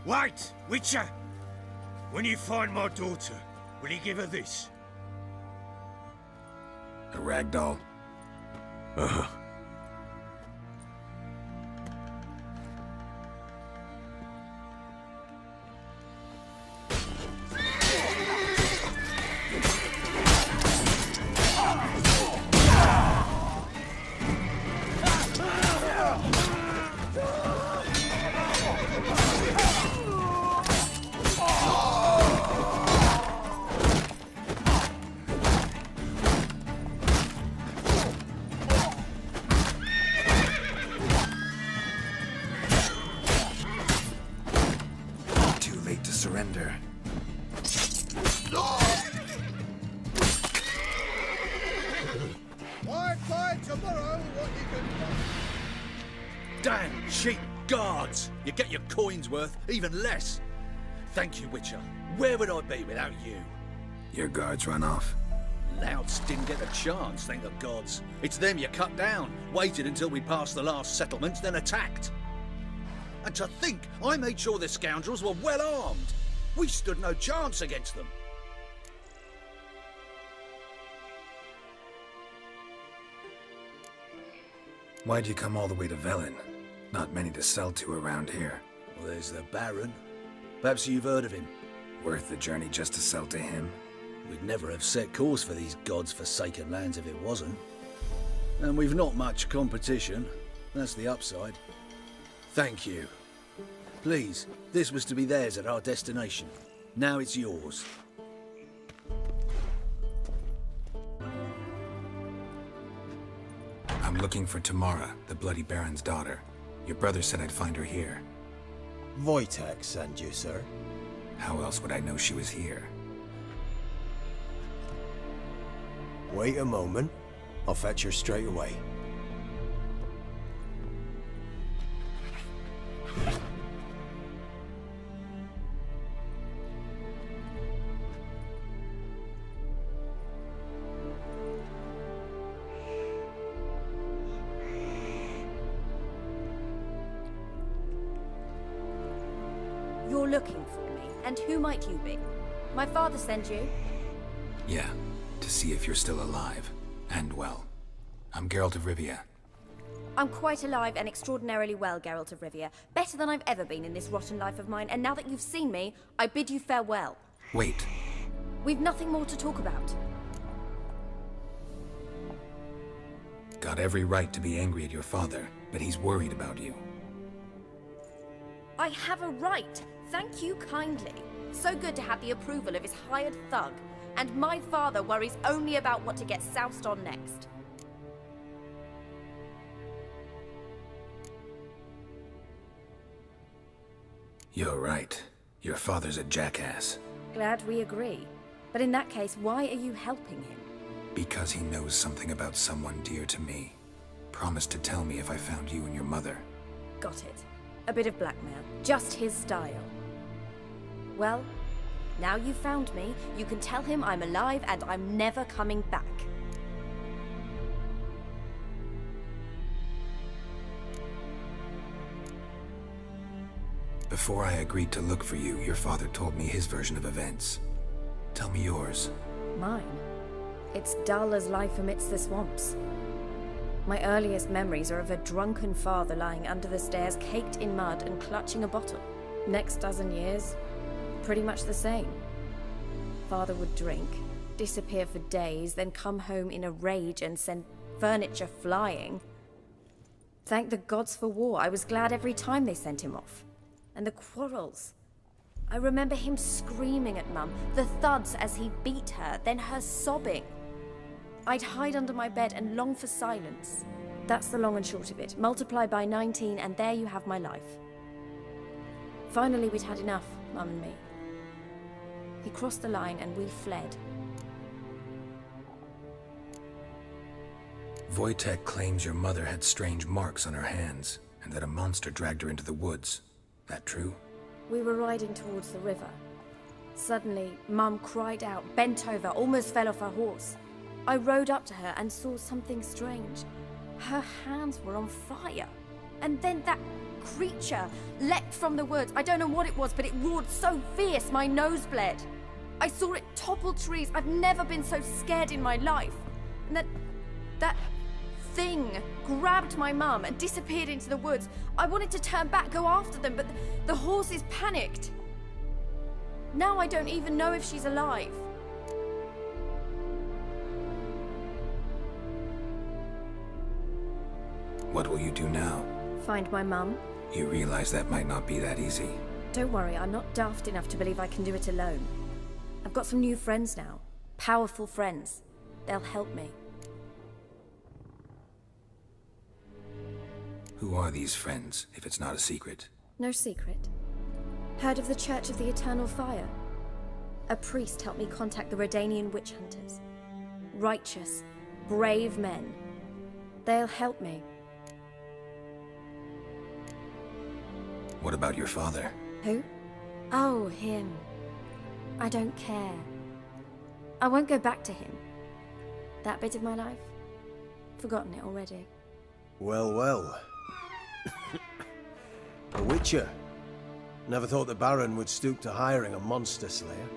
Wait, Witcher! When you find my daughter, will you give her this? A rag doll? Uh-huh. Surrender. I'd find tomorrow what you can find. Damn cheap guards! You get your coin's worth, even less. Thank you, Witcher. Where would I be without you? Your guards run off. Louts didn't get a chance, thank the gods. It's them you cut down, waited until we passed the last settlements, then attacked. And to think I made sure the scoundrels were well armed. We stood no chance against them. Why'd you come all the way to Velen? Not many to sell to around here. Well, there's the Baron. Perhaps you've heard of him. Worth the journey just to sell to him? We'd never have set course for these gods-forsaken lands if it wasn't. And we've not much competition. That's the upside. Thank you. Please, this was to be theirs at our destination. Now it's yours. I'm looking for Tamara, the Bloody Baron's daughter. Your brother said I'd find her here. Wojtek sent you, sir. How else would I know she was here? Wait a moment. I'll fetch her straight away. You're looking for me, and who might you be? My father sent you? Yeah, to see if you're still alive. And well. I'm Geralt of Rivia. I'm quite alive and extraordinarily well, Geralt of Rivia. Better than I've ever been in this rotten life of mine, and now that you've seen me, I bid you farewell. Wait. We've nothing more to talk about. Got every right to be angry at your father, but he's worried about you. I have a right. Thank you kindly. So good to have the approval of his hired thug. And my father worries only about what to get soused on next. You're right. Your father's a jackass. Glad we agree. But in that case, why are you helping him? Because he knows something about someone dear to me. Promised to tell me if I found you and your mother. Got it. A bit of blackmail. Just his style. Well, now you've found me, you can tell him I'm alive and I'm never coming back. Before I agreed to look for you, your father told me his version of events. Tell me yours. Mine? It's dull as life amidst the swamps. My earliest memories are of a drunken father lying under the stairs, caked in mud and clutching a bottle. Next dozen years, pretty much the same. Father would drink, disappear for days, then come home in a rage and send furniture flying. Thank the gods for war. I was glad every time they sent him off. And the quarrels. I remember him screaming at Mum, the thuds as he beat her, then her sobbing. I'd hide under my bed and long for silence. That's the long and short of it. Multiply by 19 and there you have my life. Finally, we'd had enough, Mum and me. He crossed the line and we fled. Wojtek claims your mother had strange marks on her hands, and that a monster dragged her into the woods. That true? We were riding towards the river. Suddenly, Mum cried out, bent over, almost fell off her horse. I rode up to her and saw something strange. Her hands were on fire. And then that creature leapt from the woods. I don't know what it was, but it roared so fierce my nose bled. I saw it topple trees. I've never been so scared in my life. And that thing grabbed my mum and disappeared into the woods. I wanted to turn back, go after them, but the horses panicked. Now I don't even know if she's alive. What will you do now? Find my mum. You realize that might not be that easy. Don't worry, I'm not daft enough to believe I can do it alone. I've got some new friends now. Powerful friends. They'll help me. Who are these friends, if it's not a secret? No secret. Heard of the Church of the Eternal Fire? A priest helped me contact the Redanian witch hunters. Righteous, brave men. They'll help me. What about your father? Who? Oh, him. I don't care. I won't go back to him. That bit of my life? Forgotten it already. Well, well. A witcher. Never thought the Baron would stoop to hiring a monster slayer.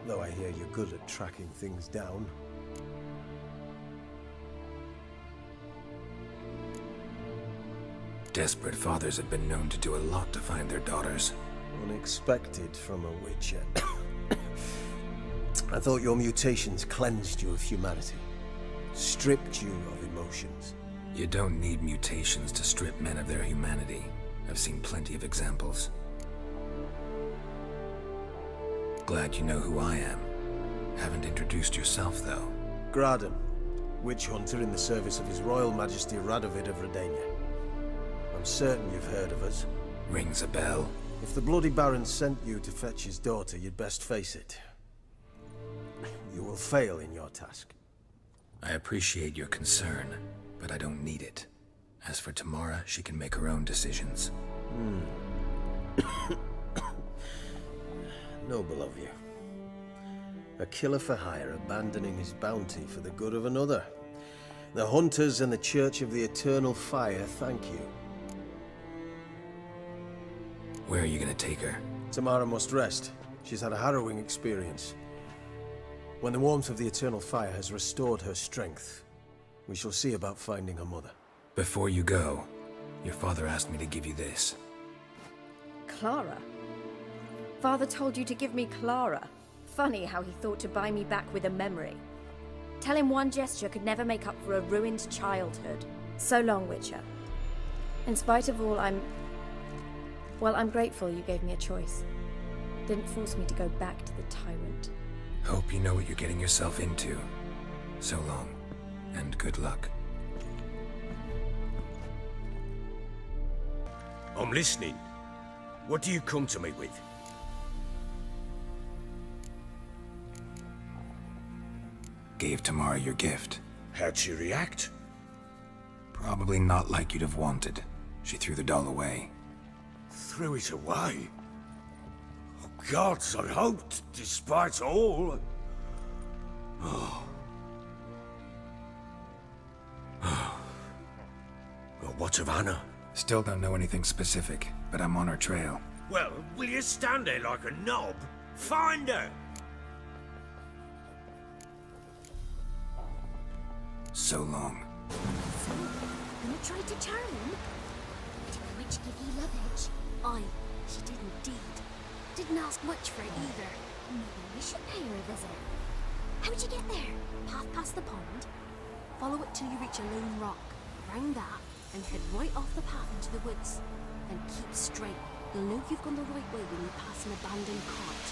Though I hear you're good at tracking things down. Desperate fathers have been known to do a lot to find their daughters. Unexpected from a witcher. I thought your mutations cleansed you of humanity. Stripped you of emotions. You don't need mutations to strip men of their humanity. I've seen plenty of examples. Glad you know who I am. Haven't introduced yourself, though. Graden, witch hunter in the service of His Royal Majesty Radovid of Redania. I'm certain you've heard of us. Rings a bell. If the Bloody Baron sent you to fetch his daughter, you'd best face it. You will fail in your task. I appreciate your concern, but I don't need it. As for Tamara, she can make her own decisions. Noble of you. A killer for hire abandoning his bounty for the good of another. The Hunters and the Church of the Eternal Fire thank you. Where are you gonna take her? Tamara must rest. She's had a harrowing experience. When the warmth of the Eternal Fire has restored her strength, we shall see about finding her mother. Before you go, your father asked me to give you this. Clara? Father told you to give me Clara. Funny how he thought to buy me back with a memory. Tell him one gesture could never make up for a ruined childhood. So long, Witcher. In spite of all, I'm grateful you gave me a choice. Didn't force me to go back to the tyrant. Hope you know what you're getting yourself into. So long, and good luck. I'm listening. What do you come to me with? Gave Tamara your gift. How'd she react? Probably not like you'd have wanted. She threw the doll away. Threw it away? Oh, gods, I hoped, despite all. Well, what of Anna? Still don't know anything specific, but I'm on her trail. Well, will you stand there like a knob? Find her! So long. So, gonna try to charm him? Did the witch give you luggage? Aye, she did indeed. Didn't ask much for it either. Maybe we should pay her a visit. How'd you get there? Path past the pond? Follow it till you reach a lone rock. Round that, and head right off the path into the woods. Then keep straight. You'll know you've gone the right way when you pass an abandoned cart.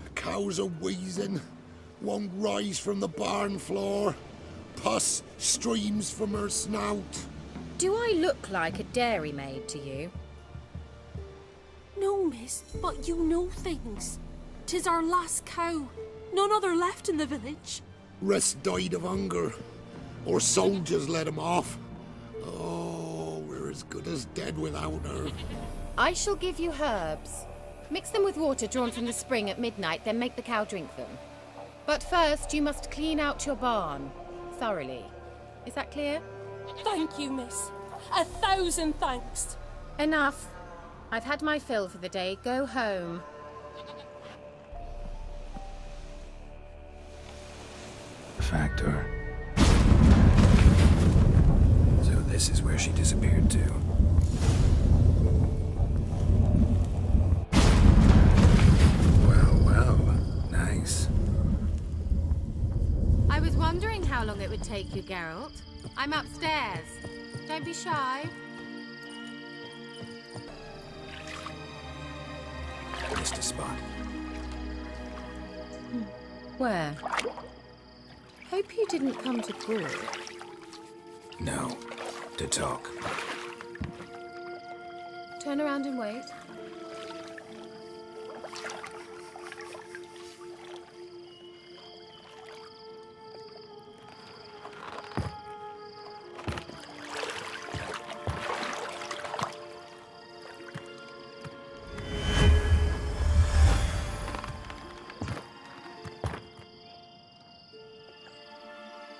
The cows are wheezing. Won't rise from the barn floor. Pus streams from her snout. Do I look like a dairymaid to you? No, miss, but you know things. 'Tis our last cow. None other left in the village. Rest died of hunger. Or soldiers let him off. Oh, we're as good as dead without her. I shall give you herbs. Mix them with water drawn from the spring at midnight, then make the cow drink them. But first, you must clean out your barn. Thoroughly. Is that clear? Thank you, miss. 1,000 thanks. Enough. I've had my fill for the day. Go home. Factor. So this is where she disappeared to. Well, nice. I was wondering how long it would take you, Geralt. I'm upstairs. Don't be shy. Missed a spot. Where? Hope you didn't come to Gaul. No, to talk. Turn around and wait.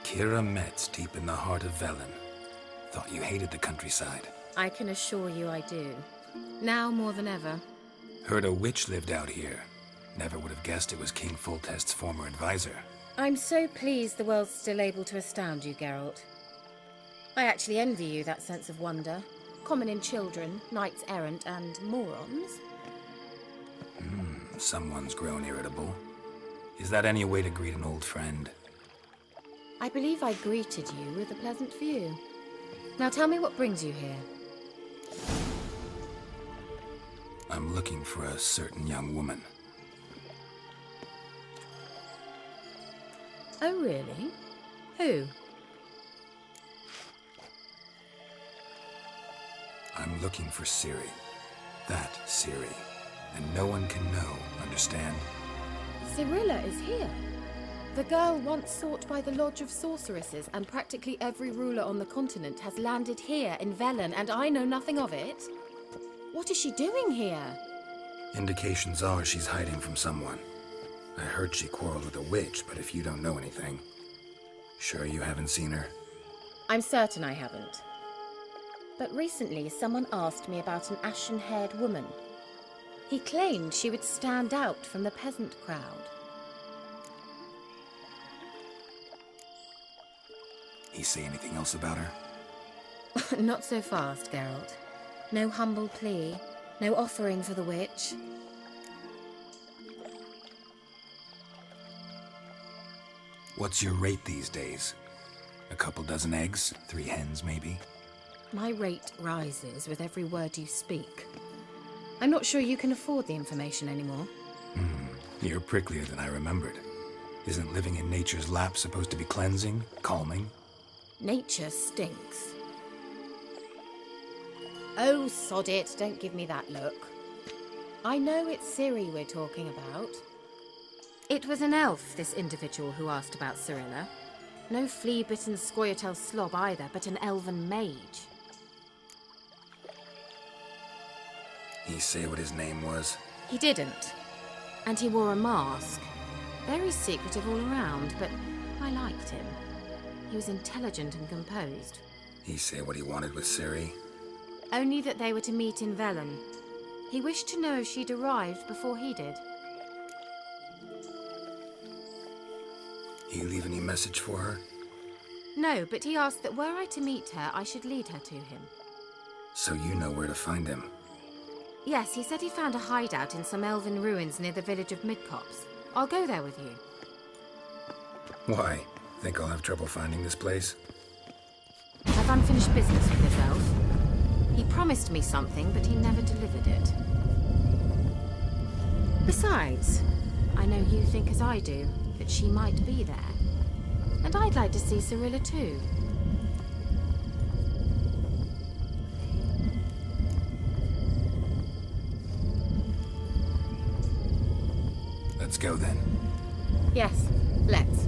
Keira Metz, deep in the heart of Velen. Thought you hated the countryside. I can assure you I do. Now more than ever. Heard a witch lived out here. Never would have guessed it was King Foltest's former advisor. I'm so pleased the world's still able to astound you, Geralt. I actually envy you that sense of wonder. Common in children, knights errant, and morons. Someone's grown irritable. Is that any way to greet an old friend? I believe I greeted you with a pleasant view. Now tell me what brings you here. I'm looking for a certain young woman. Oh, really? Who? I'm looking for Ciri. That Ciri. And no one can know, understand? Cirilla is here. The girl once sought by the Lodge of Sorceresses, and practically every ruler on the continent has landed here in Velen, and I know nothing of it. What is she doing here? Indications are she's hiding from someone. I heard she quarreled with a witch, but if you don't know anything, sure you haven't seen her? I'm certain I haven't. But recently someone asked me about an ashen-haired woman. He claimed she would stand out from the peasant crowd. He say anything else about her? Not so fast, Geralt. No humble plea, no offering for the witch. What's your rate these days? A couple dozen eggs? 3 hens, maybe? My rate rises with every word you speak. I'm not sure you can afford the information anymore. You're pricklier than I remembered. Isn't living in nature's lap supposed to be cleansing, calming? Nature stinks. Oh, sod it, don't give me that look. I know it's Ciri we're talking about. It was an elf, this individual who asked about Cirilla. No flea-bitten Scoia'tael slob either, but an elven mage. He say what his name was? He didn't. And he wore a mask. Very secretive all around, but I liked him. He was intelligent and composed. He say what he wanted with Ciri? Only that they were to meet in Velen. He wished to know if she'd arrived before he did. He leave any message for her? No, but he asked that were I to meet her, I should lead her to him. So you know where to find him? Yes, he said he found a hideout in some elven ruins near the village of Midcopse. I'll go there with you. Why? Think I'll have trouble finding this place? I've unfinished business with this elf. He promised me something, but he never delivered it. Besides, I know you think as I do, that she might be there. And I'd like to see Cirilla too. Let's go then. Yes, let's.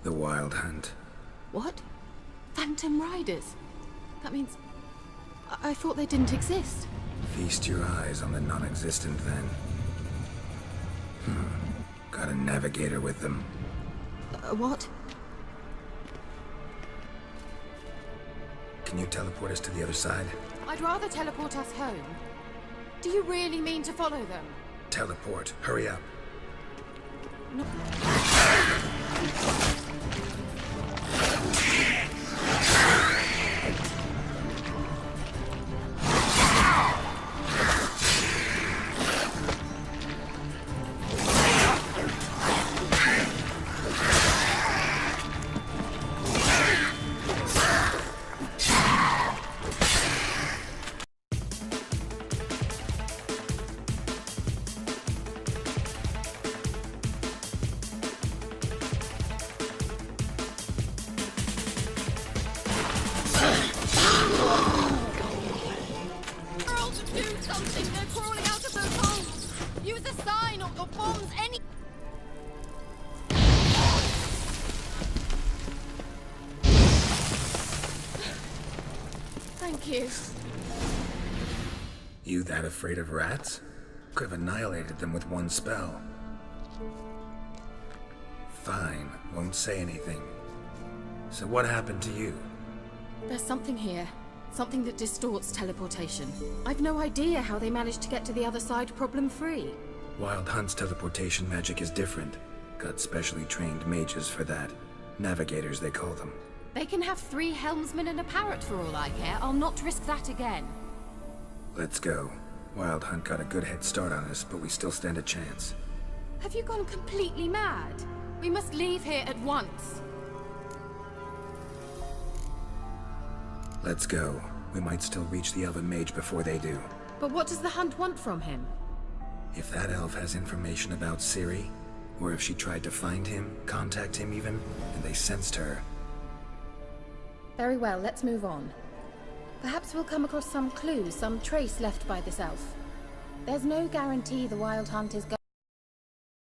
The Wild Hunt. What? Phantom Riders? That means... I thought they didn't exist. Feast your eyes on the non-existent, then. Got a navigator with them. What? Can you teleport us to the other side? I'd rather teleport us home. Do you really mean to follow them? Teleport. Hurry up. Thank you. You that afraid of rats? Could have annihilated them with one spell. Fine, won't say anything. So what happened to you? There's something here. Something that distorts teleportation. I've no idea how they managed to get to the other side problem-free. Wild Hunt's teleportation magic is different. Got specially trained mages for that. Navigators, they call them. They can have 3 helmsmen and a parrot for all I care. I'll not risk that again. Let's go. Wild Hunt got a good head start on us, but we still stand a chance. Have you gone completely mad? We must leave here at once. Let's go. We might still reach the Elven Mage before they do. But what does the Hunt want from him? If that elf has information about Ciri, or if she tried to find him, contact him even, and they sensed her... Very well, let's move on. Perhaps we'll come across some clue, some trace left by this elf. There's no guarantee the Wild Hunt is going...